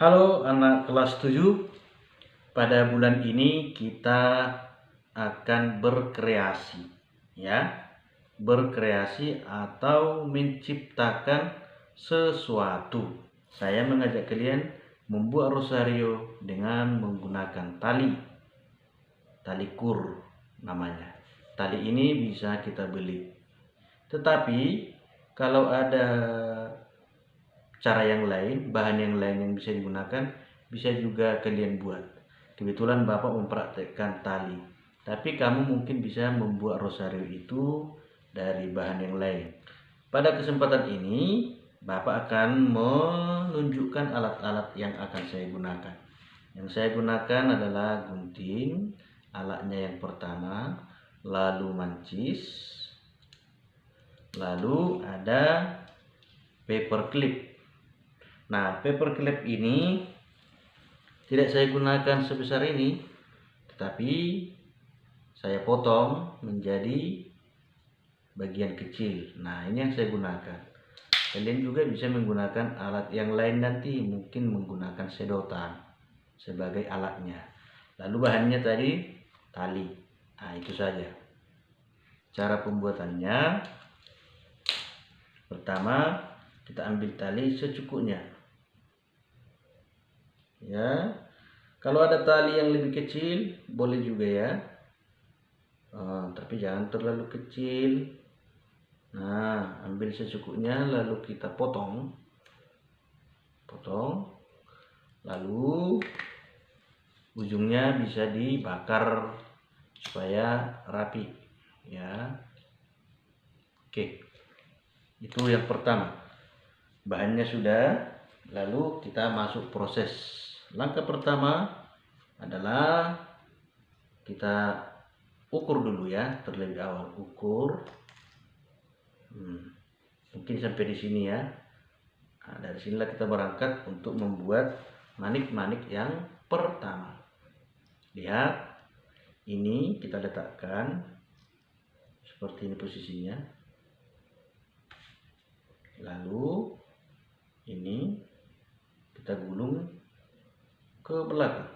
Halo anak kelas 7. Pada bulan ini kita akan berkreasi, ya. Berkreasi atau menciptakan sesuatu. Saya mengajak kalian membuat rosario dengan menggunakan tali kur namanya. Tali ini bisa kita beli. Tetapi kalau ada cara yang lain, bahan yang lain yang bisa digunakan, bisa juga kalian buat. Kebetulan Bapak mempraktekkan tali, tapi kamu mungkin bisa membuat rosario itu dari bahan yang lain. Pada kesempatan ini, Bapak akan menunjukkan alat-alat yang akan saya gunakan. Yang saya gunakan adalah gunting, alatnya yang pertama, lalu mancis, lalu ada paper clip. Nah, paper clip ini tidak saya gunakan sebesar ini, tetapi saya potong menjadi bagian kecil. Nah, ini yang saya gunakan. Kalian juga bisa menggunakan alat yang lain nanti, mungkin menggunakan sedotan sebagai alatnya. Lalu bahannya tadi tali. Nah, itu saja. Cara pembuatannya, pertama kita ambil tali secukupnya. Ya, kalau ada tali yang lebih kecil boleh juga ya, tapi jangan terlalu kecil. Nah, ambil secukupnya lalu kita potong, lalu ujungnya bisa dibakar supaya rapi ya. Oke, itu yang pertama. Bahannya sudah, lalu kita masuk proses. Langkah pertama adalah kita ukur dulu ya, terlebih awal ukur. Mungkin sampai di sini ya. Nah, dari sinilah kita berangkat untuk membuat manik-manik yang pertama. Lihat, ini kita letakkan seperti ini posisinya. Lalu ini kita gulung ke belakang.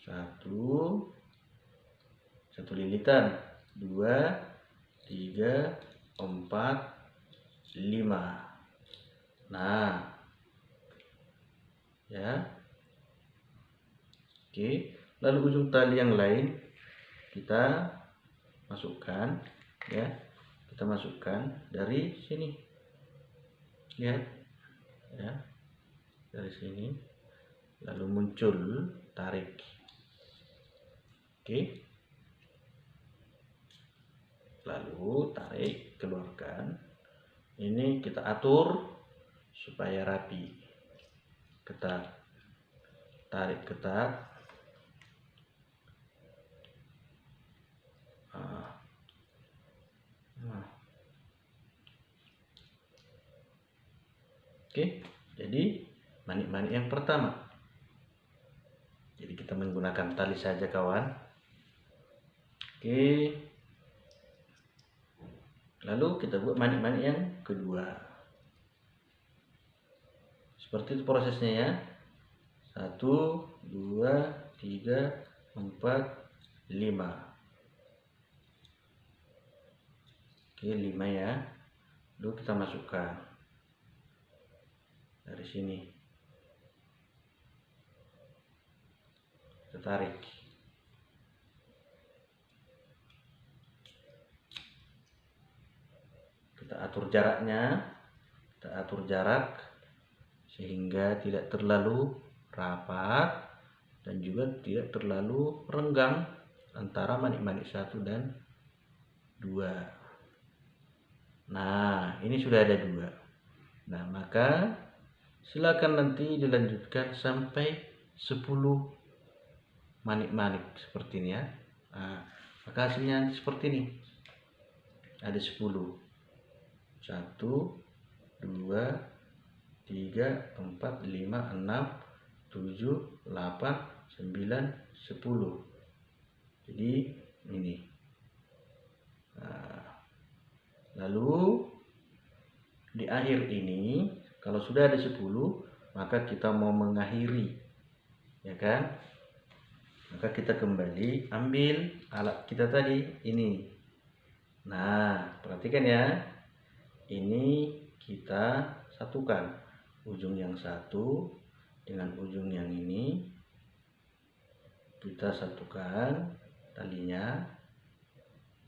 Satu lilitan, 2, 3, 4, 5. Nah, ya. Oke, lalu ujung tali yang lain kita masukkan ya. Kita masukkan dari sini. Lihat ya. Dari sini. Lalu muncul, tarik. Oke. Lalu tarik, keluarkan. Ini kita atur supaya rapi. Kita tarik ketat. Oke, jadi manik-manik yang pertama. Jadi kita menggunakan tali saja kawan. Oke. Lalu kita buat manik-manik yang kedua. Seperti itu prosesnya ya. 1, 2, 3, 4, 5. Oke, 5 ya. Lalu kita masukkan dari sini. Kita tarik. Kita atur jaraknya. Kita atur jarak sehingga tidak terlalu rapat dan juga tidak terlalu renggang antara manik-manik 1 dan 2. Nah, ini sudah ada 2. Nah, maka silakan nanti dilanjutkan sampai 10 manik-manik seperti ini ya. Nah, maka hasilnya seperti ini. Ada 10. 1, 2, 3, 4, 5, 6, 7, 8, 9, 10. Jadi ini. Nah, lalu di akhir ini kalau sudah ada 10, maka kita mau mengakhiri, ya kan? Maka kita kembali ambil alat kita tadi ini. Nah, perhatikan ya, ini kita satukan ujung yang satu dengan ujung yang ini, kita satukan talinya,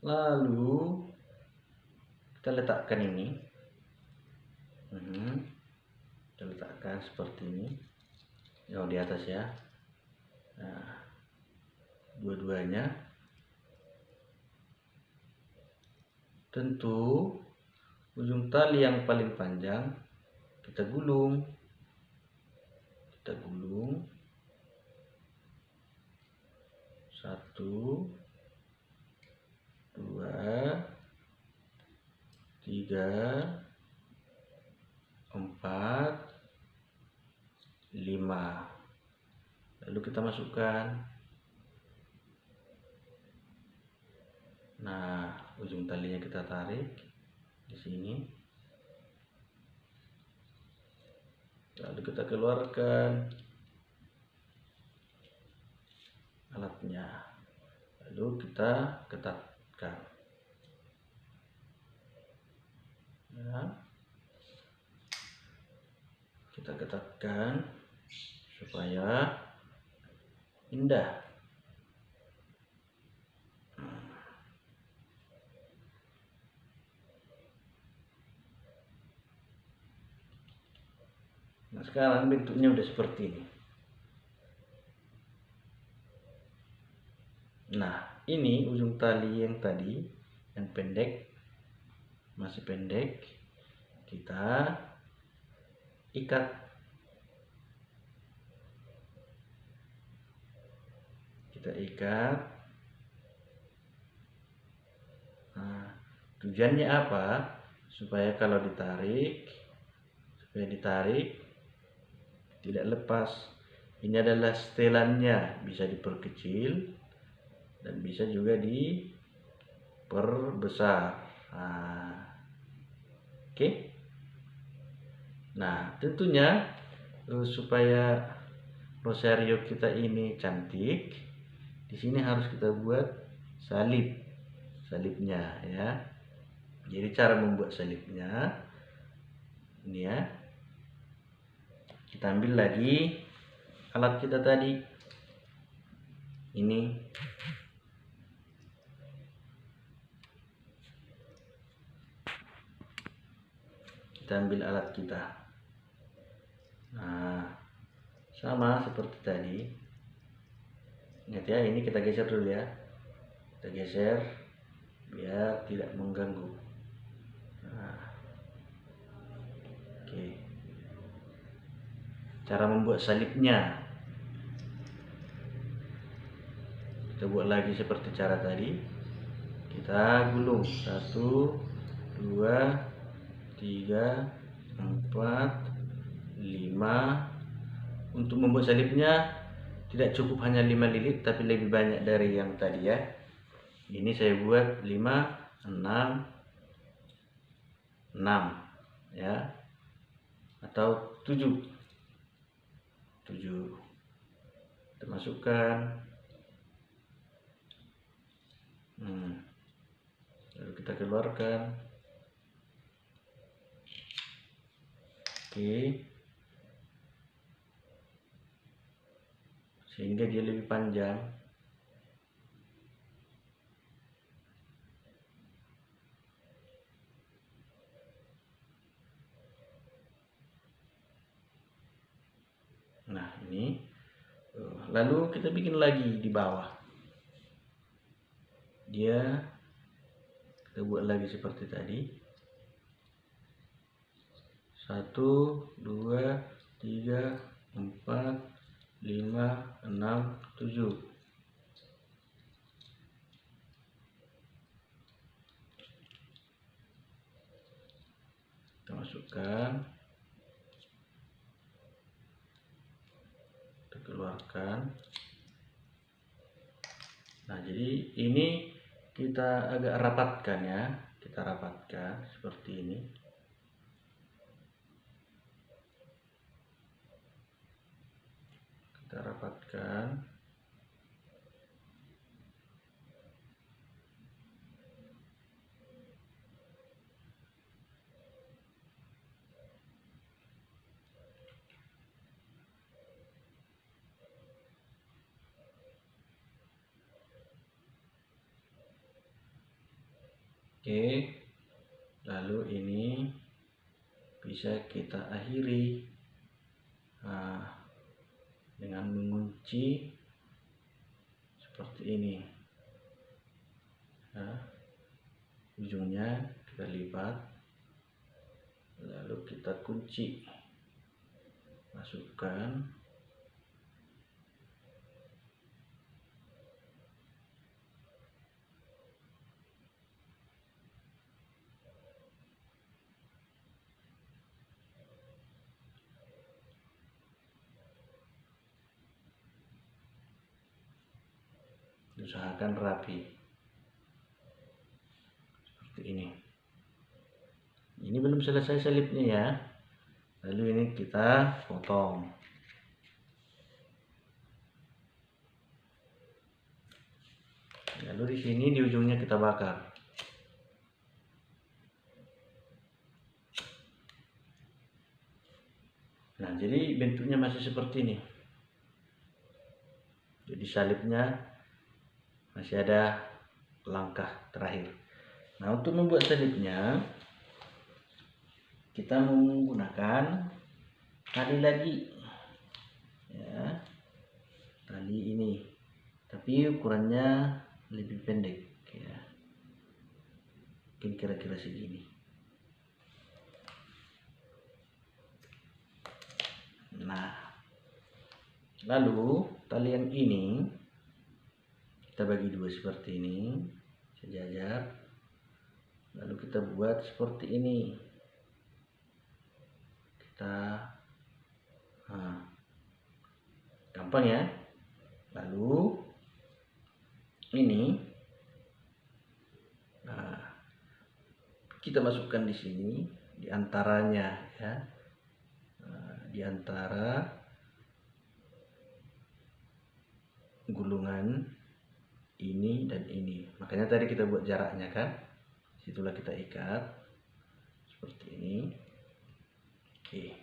lalu kita letakkan ini. Kita letakkan seperti ini, di atas ya. Nah, dua-duanya. Tentu ujung tali yang paling panjang kita gulung. Satu, dua, tiga, empat, lima. Lalu kita masukkan. Nah, ujung talinya kita tarik di sini. Lalu kita keluarkan alatnya. Lalu kita ketatkan. Ya. Kita ketatkan supaya indah. Nah, sekarang bentuknya udah seperti ini. Nah, ini ujung tali yang tadi yang pendek, masih pendek, kita ikat. Nah, tujuannya apa? Supaya kalau ditarik tidak lepas. Ini adalah setelannya, bisa diperkecil dan bisa juga diperbesar. Nah, oke. Nah, tentunya supaya rosario kita ini cantik, di sini harus kita buat salibnya ya. Jadi cara membuat salibnya ini ya, kita ambil lagi alat kita tadi ini, kita ambil alat kita. Nah, sama seperti tadi. Ingat ya, ini kita geser dulu ya, kita geser biar tidak mengganggu. Nah, oke. Cara membuat salibnya kita buat lagi seperti cara tadi. Kita gulung 1, 2, 3, 4, 5. Untuk membuat salibnya tidak cukup hanya 5 lilit, tapi lebih banyak dari yang tadi ya. Ini saya buat 5, 6 ya, atau 7. Kita masukkan. Lalu kita keluarkan. Oke. Sehingga dia lebih panjang. Nah, ini. Lalu kita bikin lagi di bawah. Kita buat lagi seperti tadi. 1, 2, 3, 4, 5, 6, 7. Kita masukkan. Kita keluarkan. Nah, jadi ini kita agak rapatkan ya. Kita rapatkan seperti ini. kita rapatkan. Oke, lalu ini bisa kita akhiri dengan mengunci seperti ini. Ujungnya kita lipat, lalu kita kunci, masukkan, usahakan rapi seperti ini. Ini belum selesai selipnya ya, lalu ini kita potong. Lalu di sini di ujungnya kita bakar. Nah, jadi bentuknya masih seperti ini. Jadi salipnya masih ada langkah terakhir. Nah, untuk membuat salipnya kita menggunakan tali lagi ya, tali ini, tapi ukurannya lebih pendek ya, mungkin kira-kira segini. Nah, lalu tali yang ini kita bagi dua seperti ini, sejajar. Lalu kita buat seperti ini. Gampang ya. Lalu ini kita masukkan di sini, di antaranya ya, di antara gulungan ini dan ini. Makanya tadi kita buat jaraknya kan, situlah kita ikat seperti ini. Oke,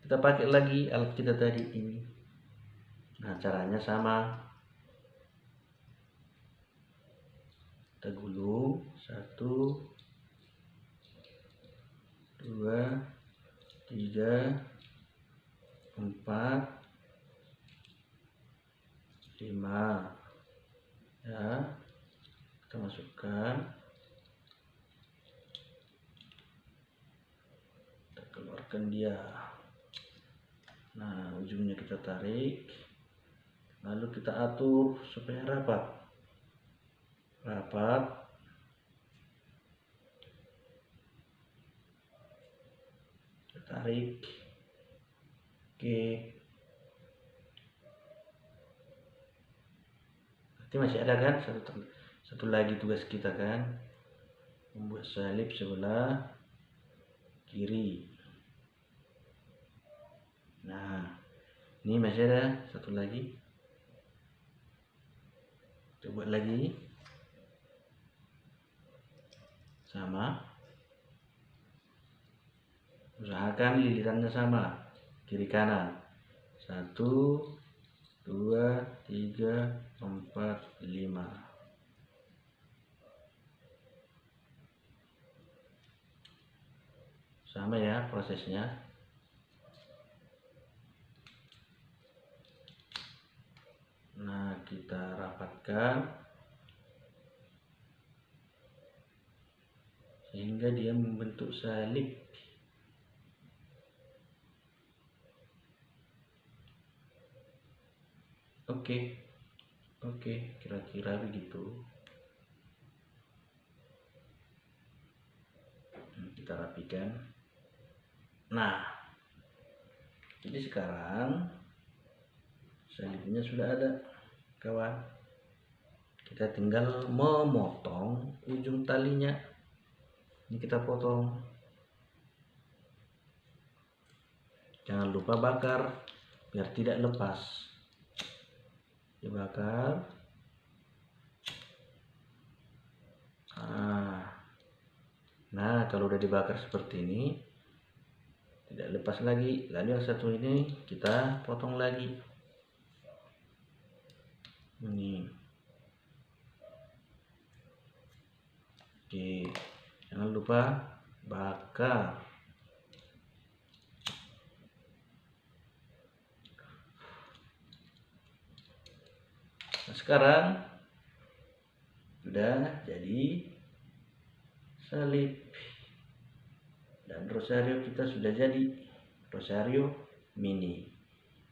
kita pakai lagi alat kita tadi ini. Nah, caranya sama, kita gulung 1 2 3 4 5 ya, kita masukkan, kita keluarkan dia. Nah, ujungnya kita tarik, lalu kita atur supaya rapat, kita tarik. Oke, nanti masih ada kan satu lagi tugas kita kan, membuat salip sebelah kiri. Nah, ini masih ada satu lagi, kita buat lagi sama, usahakan lilitannya sama kiri kanan. 1 2 3 4 5. Sama ya prosesnya. Nah, kita rapatkan sehingga dia membentuk salib. Oke, kira-kira begitu. Kita rapikan. Nah, jadi sekarang salibnya sudah ada, kawan. Kita tinggal memotong ujung talinya. Ini kita potong. Jangan lupa bakar biar tidak lepas. dibakar. Nah, kalau udah dibakar seperti ini, tidak lepas lagi. Lalu yang satu ini kita potong lagi. Ini. Oke, jangan lupa bakar. Nah, sekarang sudah jadi salib dan rosario kita sudah jadi rosario mini.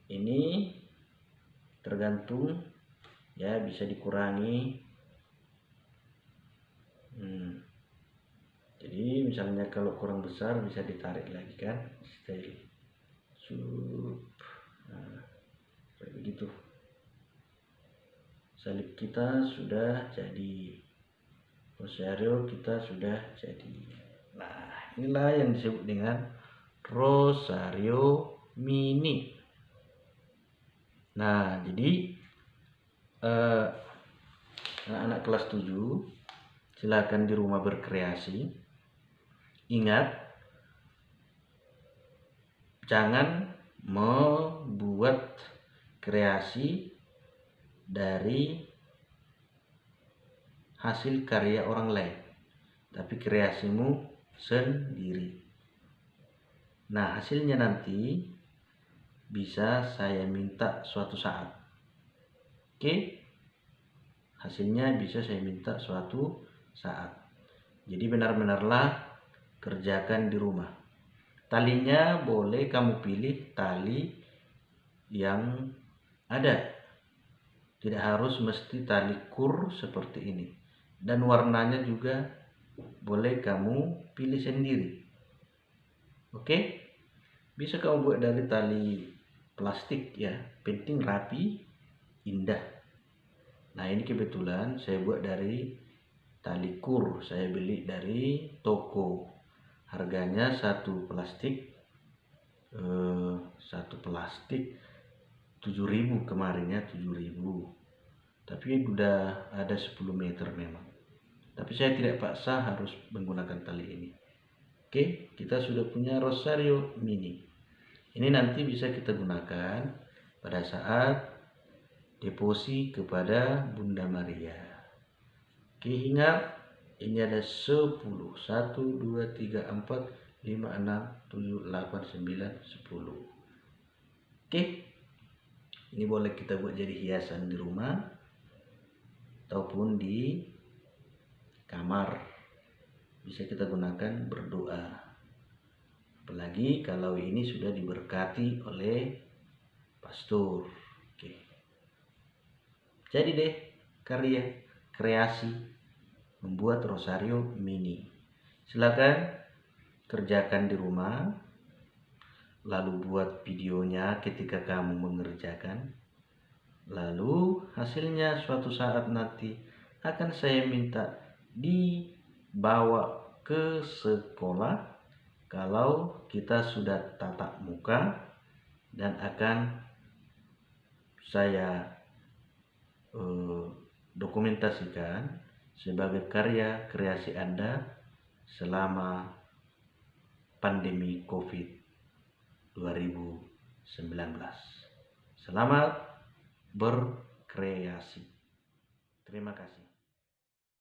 Ini tergantung ya, bisa dikurangi. Jadi misalnya kalau kurang besar bisa ditarik lagi kan, style nah, kayak begitu. Salib kita sudah jadi, rosario kita sudah jadi. Nah, inilah yang disebut dengan rosario mini. Nah, jadi anak-anak kelas 7 silakan di rumah berkreasi. Ingat, jangan membuat kreasi dari hasil karya orang lain, tapi kreasimu sendiri. Nah, hasilnya nanti bisa saya minta suatu saat. Oke? Hasilnya bisa saya minta suatu saat. Jadi benar-benarlah kerjakan di rumah. Talinya boleh kamu pilih tali yang ada. Tidak harus mesti tali kur seperti ini. Dan warnanya juga boleh kamu pilih sendiri. Oke? Bisa kamu buat dari tali plastik ya, penting rapi, indah. Nah, ini kebetulan saya buat dari tali kur. Saya beli dari toko. Harganya satu plastik 7.000 kemarin ya, 7.000. Tapi udah ada 10 meter memang. Tapi saya tidak paksa harus menggunakan tali ini. Oke, kita sudah punya rosario mini. Ini nanti bisa kita gunakan pada saat deposi kepada Bunda Maria. Oke, ingat ini ada 10. 1, 2, 3, 4, 5, 6, 7, 8, 9, 10. Oke, ini boleh kita buat jadi hiasan di rumah ataupun di kamar. Bisa kita gunakan berdoa. Apalagi kalau ini sudah diberkati oleh pastor. Oke. Jadi deh kreasi membuat rosario mini. Silakan kerjakan di rumah, lalu buat videonya ketika kamu mengerjakan. Lalu hasilnya suatu saat nanti akan saya minta dibawa ke sekolah kalau kita sudah tatap muka, dan akan saya dokumentasikan sebagai karya kreasi Anda selama pandemi COVID-19. Selamat berkreasi. Terima kasih.